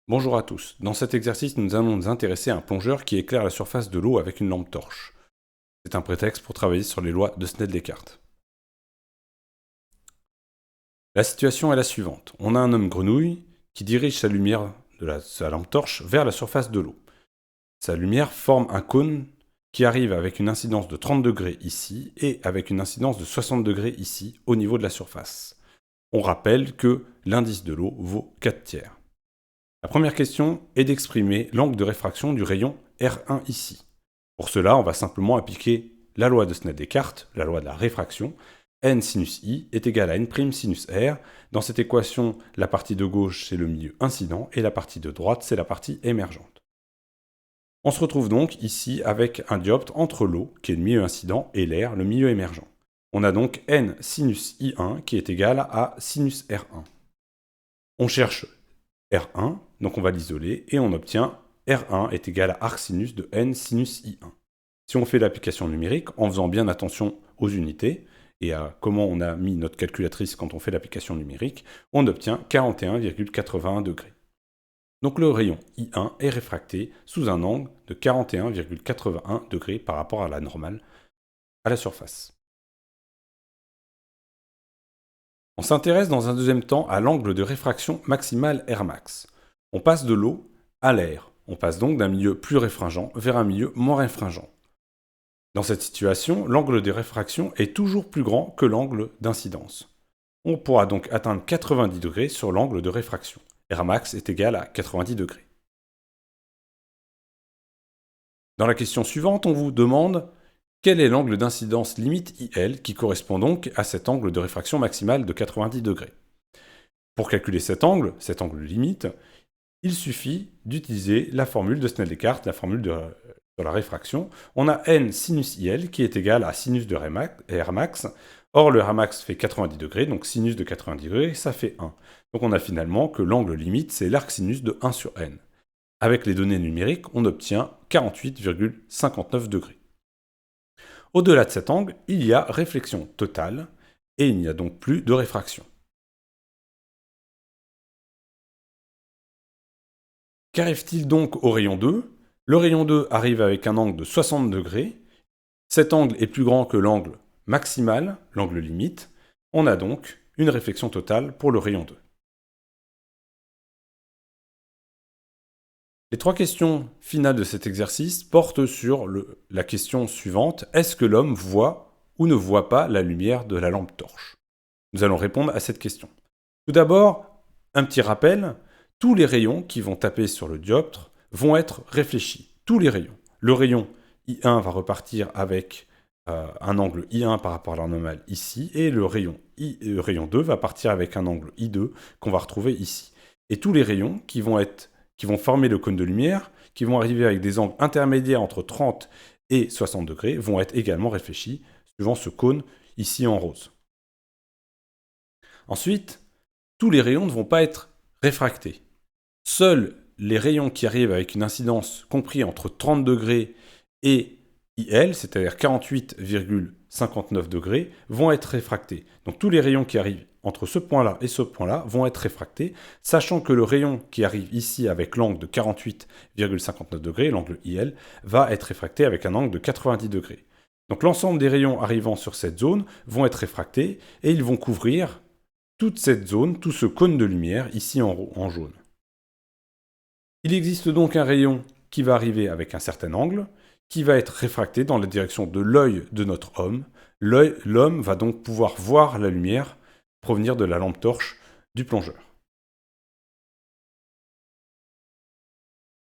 Bonjour à tous. Dans cet exercice, nous allons nous intéresser à un plongeur qui éclaire la surface de l'eau avec une lampe torche. C'est un prétexte pour travailler sur les lois de Snell-Descartes. La situation est la suivante. On a un homme grenouille qui dirige sa lumière de sa lampe torche vers la surface de l'eau. Sa lumière forme un cône qui arrive avec une incidence de 30 degrés ici et avec une incidence de 60 degrés ici au niveau de la surface. On rappelle que l'indice de l'eau vaut 4 tiers. La première question est d'exprimer l'angle de réfraction du rayon R1 ici. Pour cela, on va simplement appliquer la loi de Snell-Descartes, la loi de la réfraction. N sinus I est égal à N' sinus R. Dans cette équation, la partie de gauche, c'est le milieu incident, et la partie de droite, c'est la partie émergente. On se retrouve donc ici avec un dioptre entre l'eau, qui est le milieu incident, et l'air, le milieu émergent. On a donc N sinus I1 qui est égal à sinus R1. On cherche R1, donc on va l'isoler, et on obtient R1 est égal à arcsinus de N sinus I1. Si on fait l'application numérique, en faisant bien attention aux unités, et à comment on a mis notre calculatrice quand on fait l'application numérique, on obtient 41,81 degrés. Donc le rayon I1 est réfracté sous un angle de 41,81 degrés par rapport à la normale, à la surface. On s'intéresse dans un deuxième temps à l'angle de réfraction maximale Rmax. On passe de l'eau à l'air. On passe donc d'un milieu plus réfringent vers un milieu moins réfringent. Dans cette situation, l'angle de réfraction est toujours plus grand que l'angle d'incidence. On pourra donc atteindre 90 degrés sur l'angle de réfraction. Rmax est égal à 90 degrés. Dans la question suivante, on vous demande quel est l'angle d'incidence limite IL qui correspond donc à cet angle de réfraction maximale de 90 degrés. Pour calculer cet angle limite, il suffit d'utiliser la formule de Snell-Descartes, la formule de la réfraction. On a N sinus IL qui est égal à sinus de Rmax. Or, le Rmax fait 90 degrés, donc sinus de 90 degrés, ça fait 1. Donc on a finalement que l'angle limite, c'est l'arcsinus de 1 sur N. Avec les données numériques, on obtient 48,59 degrés. Au-delà de cet angle, il y a réflexion totale, et il n'y a donc plus de réfraction. Qu'arrive-t-il donc au rayon 2 ? Le rayon 2 arrive avec un angle de 60 degrés. Cet angle est plus grand que l'angle maximal, l'angle limite. On a donc une réflexion totale pour le rayon 2. Les trois questions finales de cet exercice portent sur la question suivante. Est-ce que l'homme voit ou ne voit pas la lumière de la lampe torche ? Nous allons répondre à cette question. Tout d'abord, un petit rappel. Tous les rayons qui vont taper sur le dioptre vont être réfléchis. Tous les rayons. Le rayon I1 va repartir avec un angle I1 par rapport à la normale ici, et le rayon 2 va partir avec un angle I2 qu'on va retrouver ici. Et tous les rayons qui vont former le cône de lumière, qui vont arriver avec des angles intermédiaires entre 30 et 60 degrés, vont être également réfléchis, suivant ce cône ici en rose. Ensuite, tous les rayons ne vont pas être réfractés. Seuls les rayons qui arrivent avec une incidence compris entre 30 degrés et IL, c'est-à-dire 48,59 degrés, vont être réfractés. Donc tous les rayons qui arrivent entre ce point-là et ce point-là vont être réfractés, sachant que le rayon qui arrive ici avec l'angle de 48,59 degrés, l'angle IL, va être réfracté avec un angle de 90 degrés. Donc l'ensemble des rayons arrivant sur cette zone vont être réfractés et ils vont couvrir toute cette zone, tout ce cône de lumière ici en jaune. Il existe donc un rayon qui va arriver avec un certain angle, qui va être réfracté dans la direction de l'œil de notre homme. L'homme va donc pouvoir voir la lumière provenir de la lampe torche du plongeur.